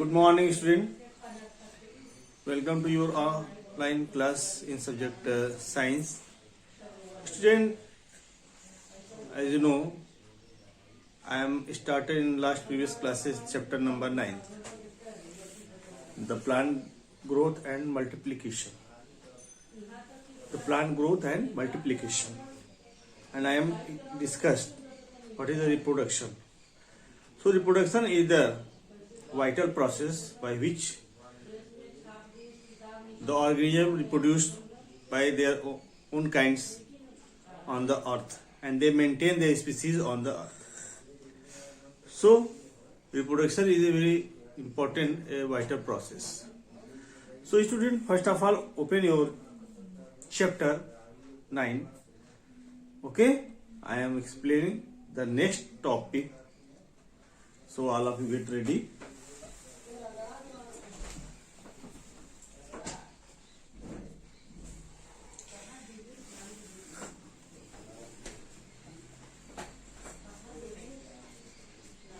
Good morning, student. Welcome to your online class in subject science. Student, as you know, I am started in last previous classes chapter number 9, the plant growth and multiplication. The plant growth and multiplication, and I am discussed what is the reproduction. So reproduction is the vital process by which the organism reproduce by their own kinds on the earth, and they maintain their species on the earth. So reproduction is a very important vital process. So student, first of all, open your chapter 9. Okay, I am explaining the next topic, so all of you get ready.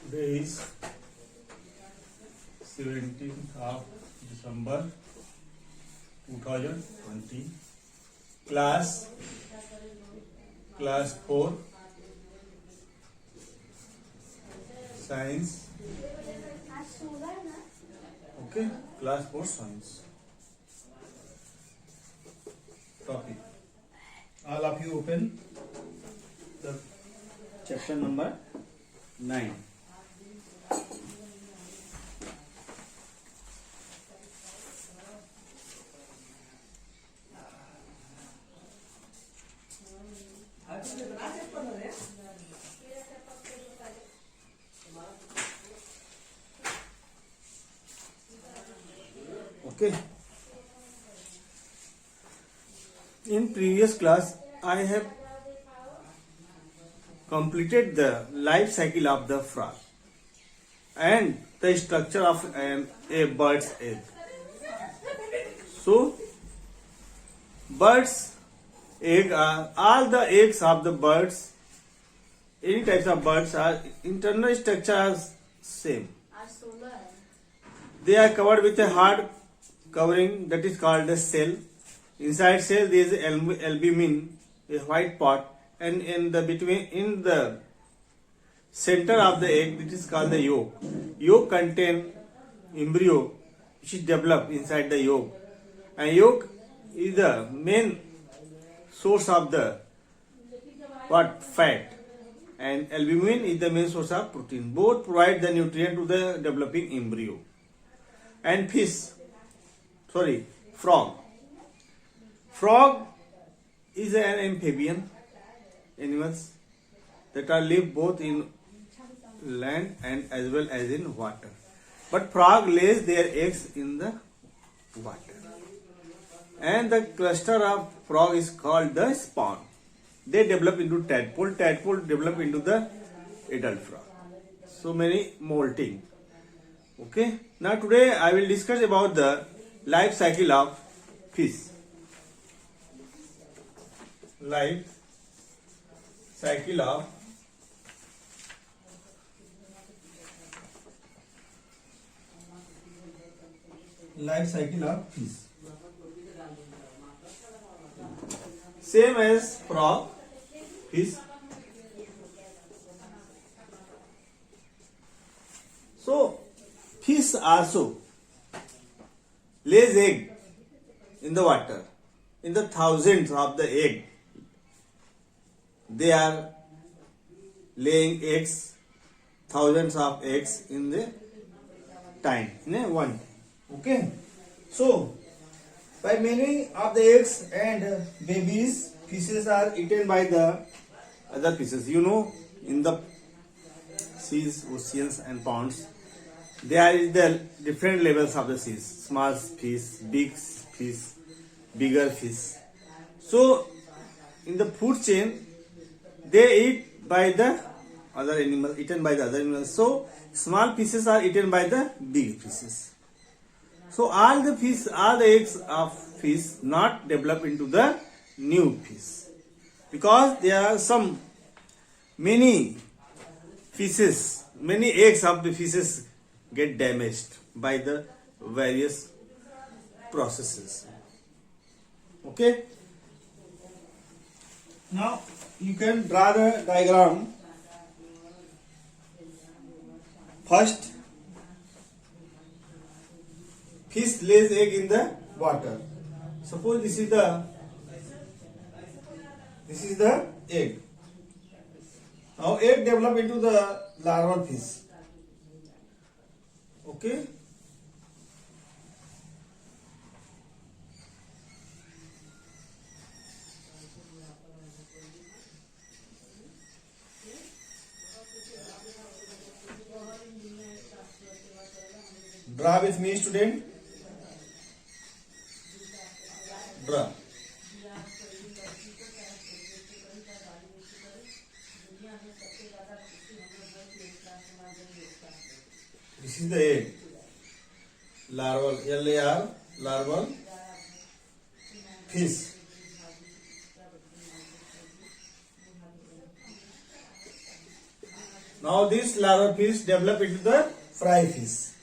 Today is 17th of December 2020. Class 4 Science. Okay, class 4 Science. Topic. All of you open the chapter number 9. Okay. In previous class, I have completed the life cycle of the frog and the structure of a bird's egg. So, bird's egg are all the eggs of the birds. Any types of birds are internal structure are same. They are covered with a hard covering that is called the cell. Inside cell there is albumin, a white part, and in the center of the egg, it is called the yolk. Yolk contain embryo which is developed inside the yolk, and yolk is the main source of the fat, and albumin is the main source of protein. Both provide the nutrient to the developing embryo. And frog is an amphibian animals that are live both in land and as well as in water. But frog lays their eggs in the water, and the cluster of frog is called the spawn. They develop into tadpole. Tadpole develop into the adult frog. So many molting. Okay. Now today I will discuss about the life cycle of fish. Life cycle of fish. Same as frog, fish. So fish also lays egg in the water. In the thousands of the egg, they are laying eggs, thousands of eggs in the time, in a one. Okay. So by many of the eggs and babies, fishes are eaten by the other fishes. You know, in the seas, oceans and ponds, there is the different levels of the seas. Small fish, big fish, bigger fish. So in the food chain, they eat by the other animals, eaten by the other animals. So small fishes are eaten by the big fishes. So all the eggs of fish not develop into the new fish, because there are many eggs of the fishes get damaged by the various processes. Okay. Now you can draw the diagram. First, fish lays egg in the water. Suppose this is the egg. Now egg develop into the larval fish. Okay. Draw with me, student. Draw. This is the egg. Larval, LAR, larval fish. Now this larval fish develop into the fry fish.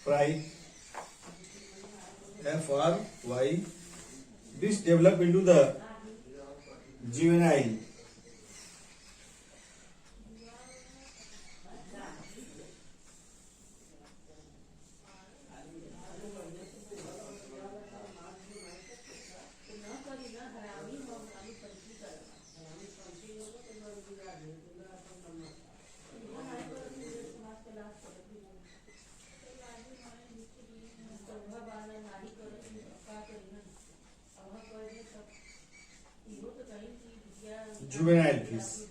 Fry, FRY. This develop into the juvenile. Juvenile fish.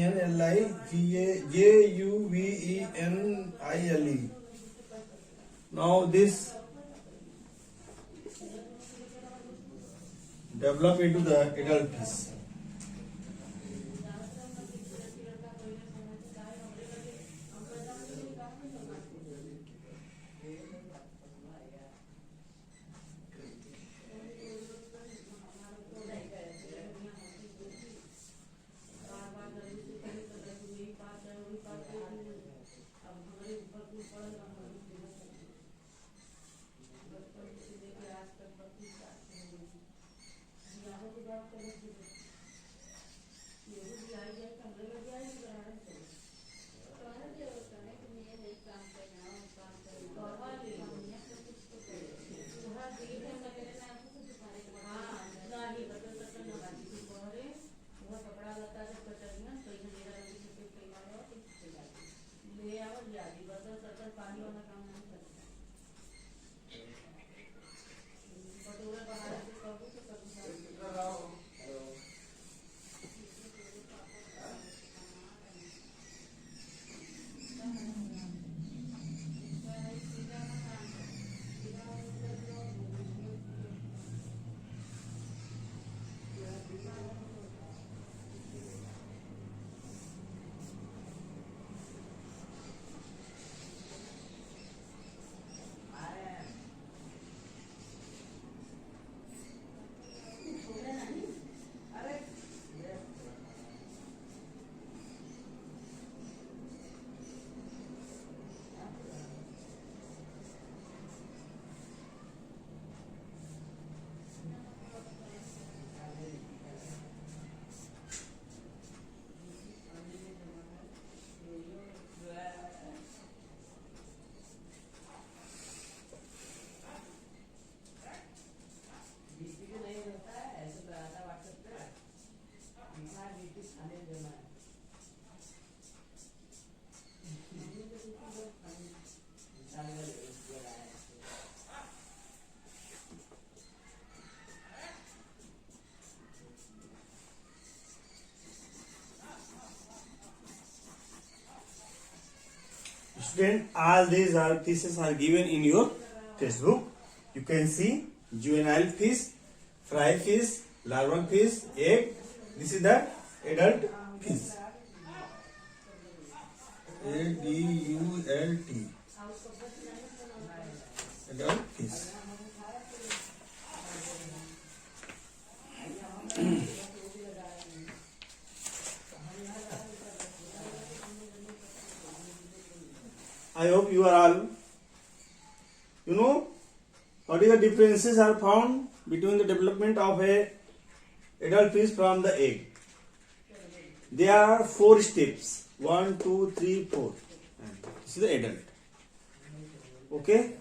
JUVENILE. JUVENILE. Now this develop into the adult fish. student, all these are fishes are given in your textbook. You can see juvenile fish, fry fish, larval fish, egg. This is the adult fish. ADULT. Adult fish. I hope you are all, you know, what is the differences are found between the development of a adult fish from the egg. There are 4 steps. 1, 2, 3, 4. And this is the adult. Okay.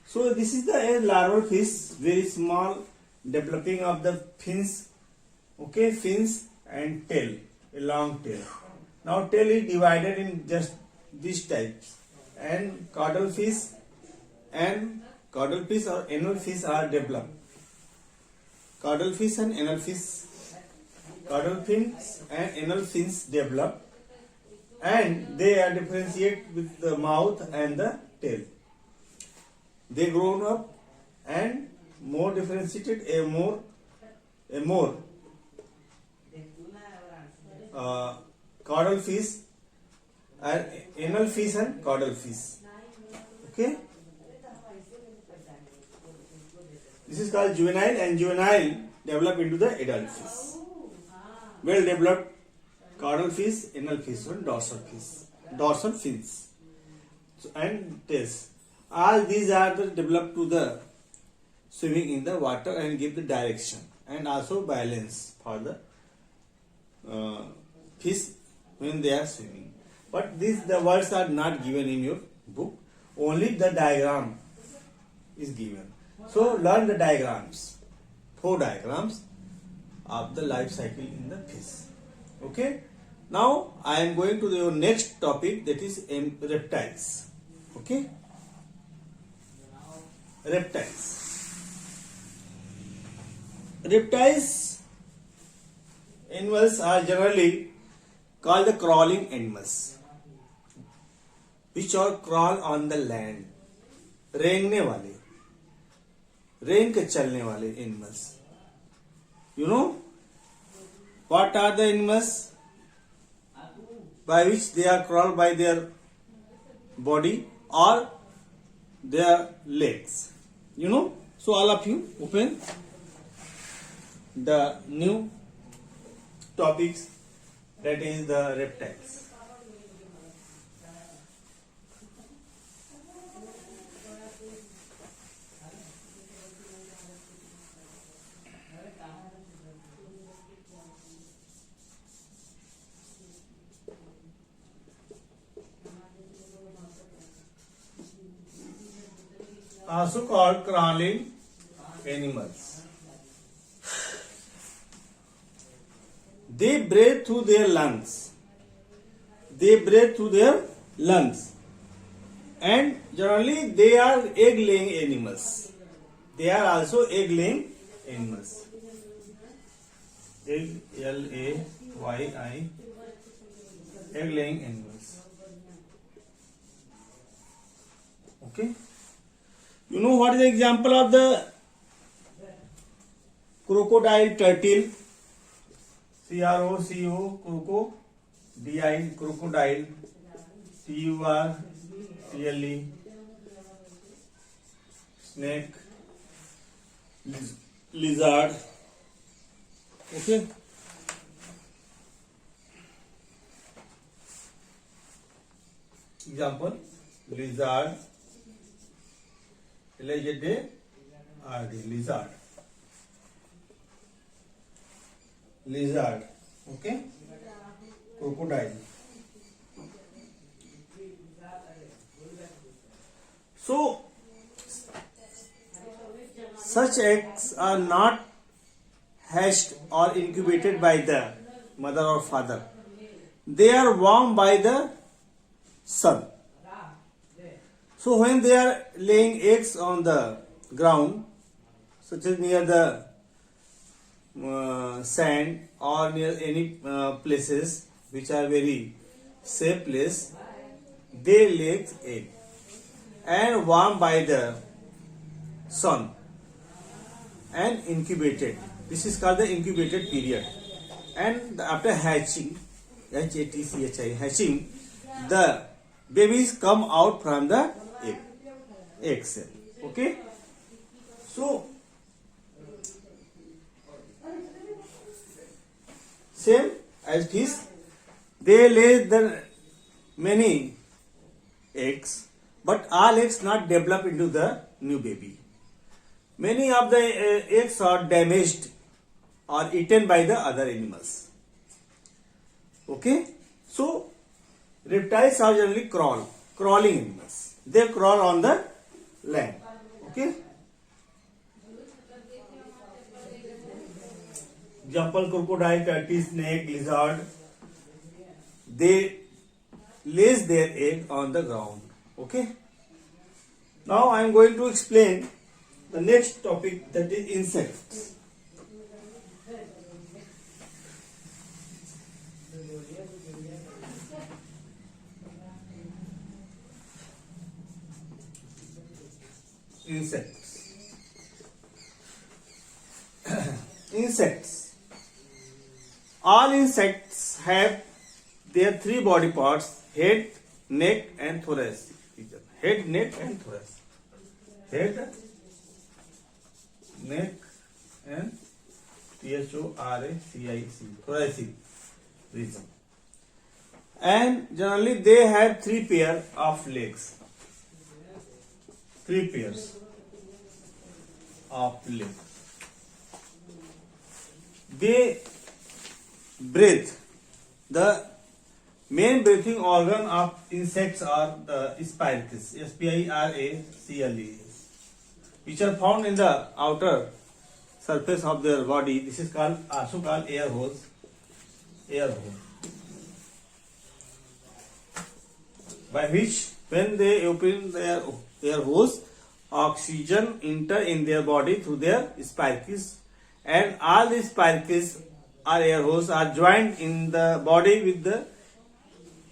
So this is the larval fish, very small, developing of the fins. Okay, fins and tail, a long tail. Now tail is divided in just these types. And caudal fish or anal fish are developed. Caudal fish and anal fish, caudal fins and anal fins develop, and they are differentiate with the mouth and the tail. They grown up and more differentiated, a more caudal fish and anal fish and caudal fish. Okay, this is called juvenile, and juvenile develop into the adult fish. Well developed caudal fish, anal fish and dorsal fins. So, and tails. All these are developed to the swimming in the water and give the direction and also balance for the fish when they are swimming. But the words are not given in your book. Only the diagram is given. So learn the diagrams. 4 diagrams of the life cycle in the fish. Okay. Now I am going to the next topic, that is reptiles. Okay. Reptiles animals are generally called the crawling animals, which are crawl on the land. रेंगने वाले, रेंग के चलने वाले animals. You know what are the animals by which they are crawled by their body or their legs? You know. So all of you open the new topics, that is the reptiles. Also called crawling animals. They breathe through their lungs. And generally they are egg-laying animals. They are also egg-laying animals. Egg-laying, egg-laying animals. Okay. You know what is the example of the crocodile turtle? CROCO, crocodile, crocodile, TURTLE, snake, lizard. Okay. Example: lizard, LIZARD, lizard. Lizard, okay, crocodile. So, such eggs are not hatched or incubated by the mother or father. They are warmed by the sun. So, when they are laying eggs on the ground, such as near the sand or near any places which are very safe place, they lay egg and warmed by the sun and incubated. This is called the incubated period. And after hatching, H-A-T-C-H-I, hatching, the babies come out from the egg cell. Okay. So same as this, they lay the many eggs, but all eggs not develop into the new baby. Many of the eggs are damaged or eaten by the other animals. Okay, so reptiles are generally crawling animals. They crawl on the land. Okay. Example: crocodile, tortoise, snake, lizard. They lays their egg on the ground. Okay. Now I am going to explain the next topic, that is insects. Insects. All insects have their three body parts: head, neck, and thorax. Head, neck, and thorax. Head, neck, and thoracic, thoracic region. And generally they have three pair of legs. Three pairs of legs. They breathe. The main breathing organ of insects are the spiracles, spiracles, which are found in the outer surface of their body. This is also called air holes. Air hole, by which when they open their air holes, oxygen enter in their body through their spiracles, and all these spiracles or air holes are joined in the body with the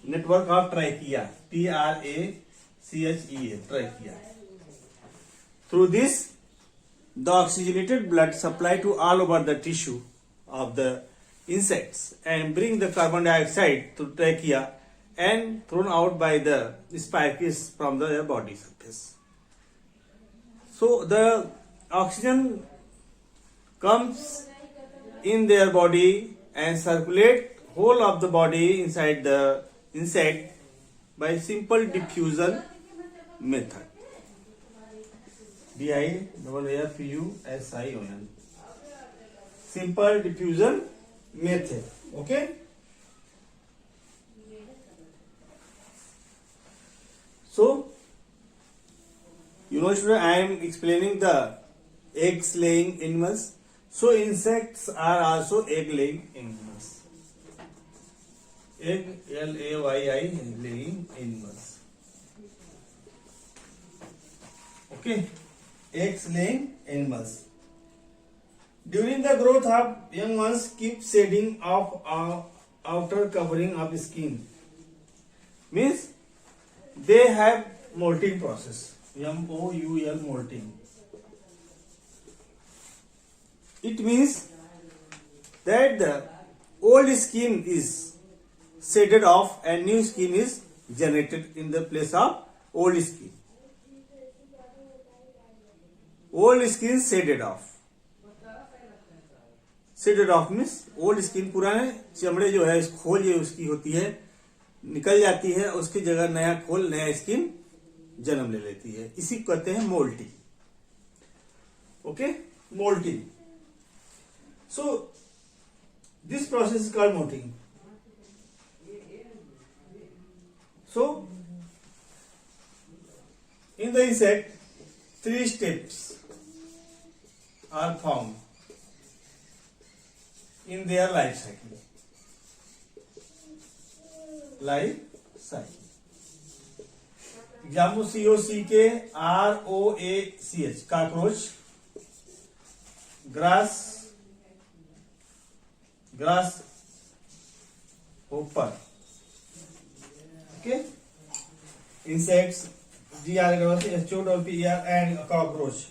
network of trachea, Trachea, trachea. Through this, the oxygenated blood supply to all over the tissue of the insects and bring the carbon dioxide to trachea and thrown out by the spiracles from their body surface. So the oxygen comes in their body and circulate whole of the body inside the insect by simple diffusion method. diffusion. Simple diffusion method. Okay. So, student, I am explaining the eggs laying animals. So, insects are also egg laying animals. Egg, L-A-Y-I, laying animals. Okay, eggs laying animals. During the growth of young ones, keep shedding of outer covering of skin. Means they have molting process. M-O-U-L, molting. It means that the old skin is shedded off and new skin is generated in the place of old skin. Old skin shedded off. Shedded off means old skin, पुराने चमड़े जो है, खोल ये उसकी होती है, निकल जाती है, उसकी जगह नया खोल, नया स्किन जन्म ले लेती है. इसी को कहते हैं moulting. Okay, moulting. So this process is called molting. So in the insect, 3 steps are found in their life cycle. Life cycle. Example: COCKROACH, cockroach, grasshopper. Okay. insects, GRSHOPPER, and cockroach.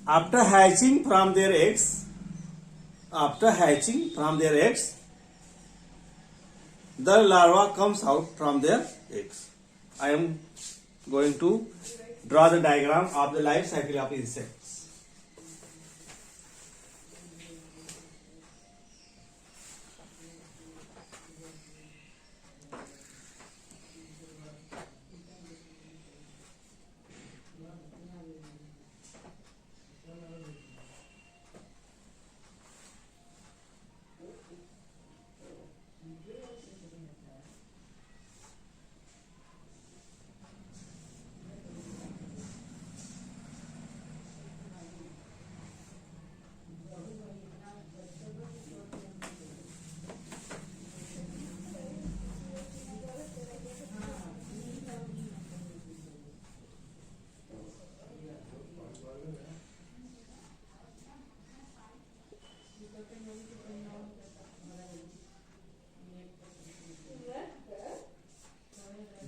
After hatching from their eggs, the larva comes out from their eggs. I am going to draw the diagram of the life cycle of insects.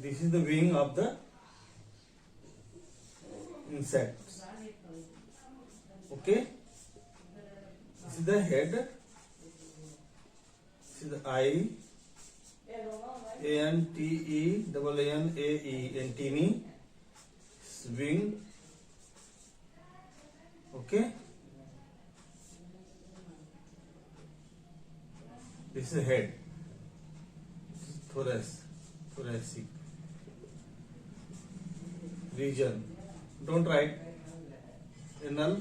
This is the wing of the insects. Okay. This is the head. This is the eye. ANTENNAE, antennae. Wing. Okay. This is head. This is thoracic region. Don't write anal,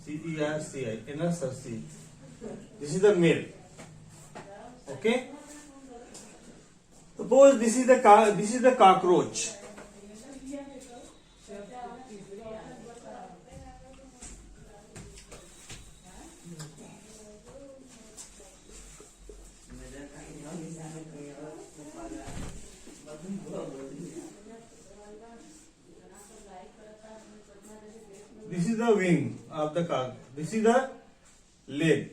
CERCI, anal cerci. This is the male. Okay. Suppose this is the cockroach. This is the wing of the cock. This is the leg.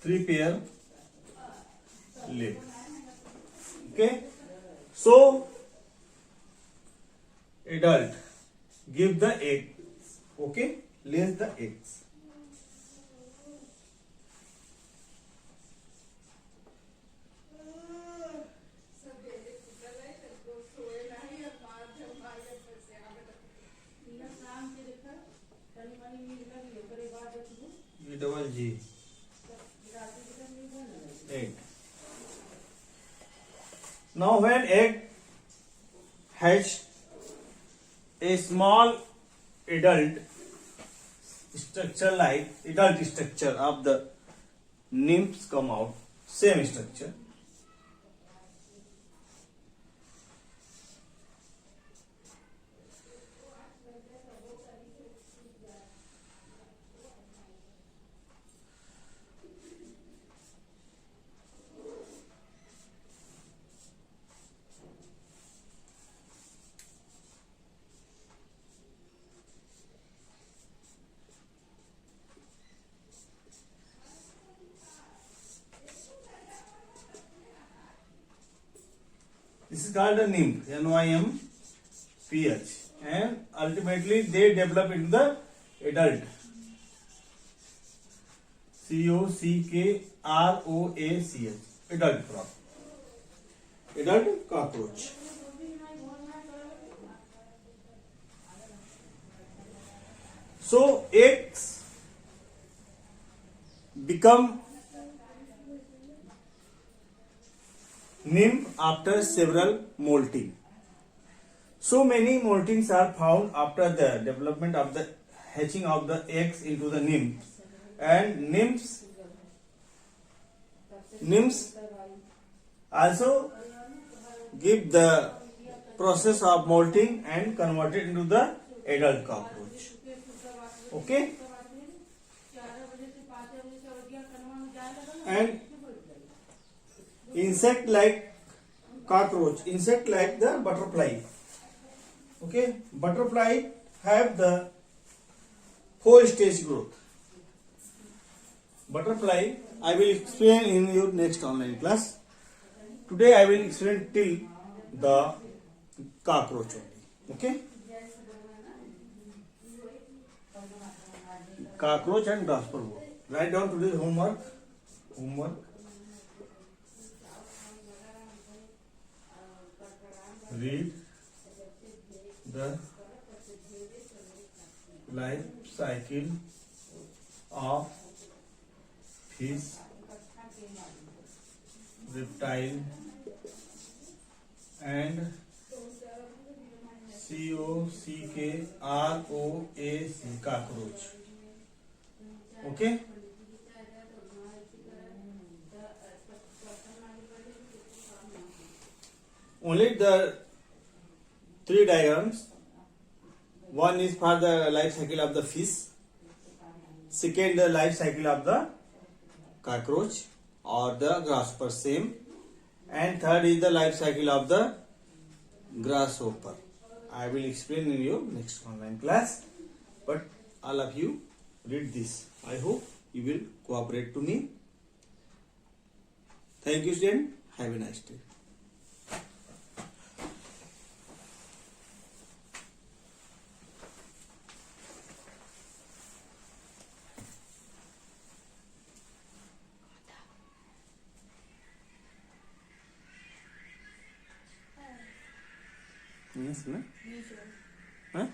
Three pair leg. Okay. So adult give the egg. Okay. Lays the eggs. EGG. Egg. Now when egg hatched, a small adult structure of the nymphs come out. Same structure. This is called a nymph, NYMPH, and ultimately they develop into the adult, COCKROACH, adult frog, adult cockroach. So eggs become nymph after several molting. So many moltings are found after the development of the hatching of the eggs into the nymphs, and nymphs nymphs also give the process of molting and convert it into the adult cockroach. Okay. And insect like cockroach, insect like the butterfly. Okay, butterfly have the 4-stage growth. Butterfly I will explain in your next online class. Today I will explain till the cockroach only. Okay. Cockroach and grasshopper both. Write down today's homework. Read the life cycle of fish, reptile, and COCKROAC cockroach. Okay. Only the 3 diagrams. One is for the life cycle of the fish. Second, the life cycle of the cockroach or the grasshopper, same. And third is the life cycle of the grasshopper. I will explain in your next online class. But all of you read this. I hope you will cooperate to me. Thank you, student. Have a nice day. Yes, no? Huh?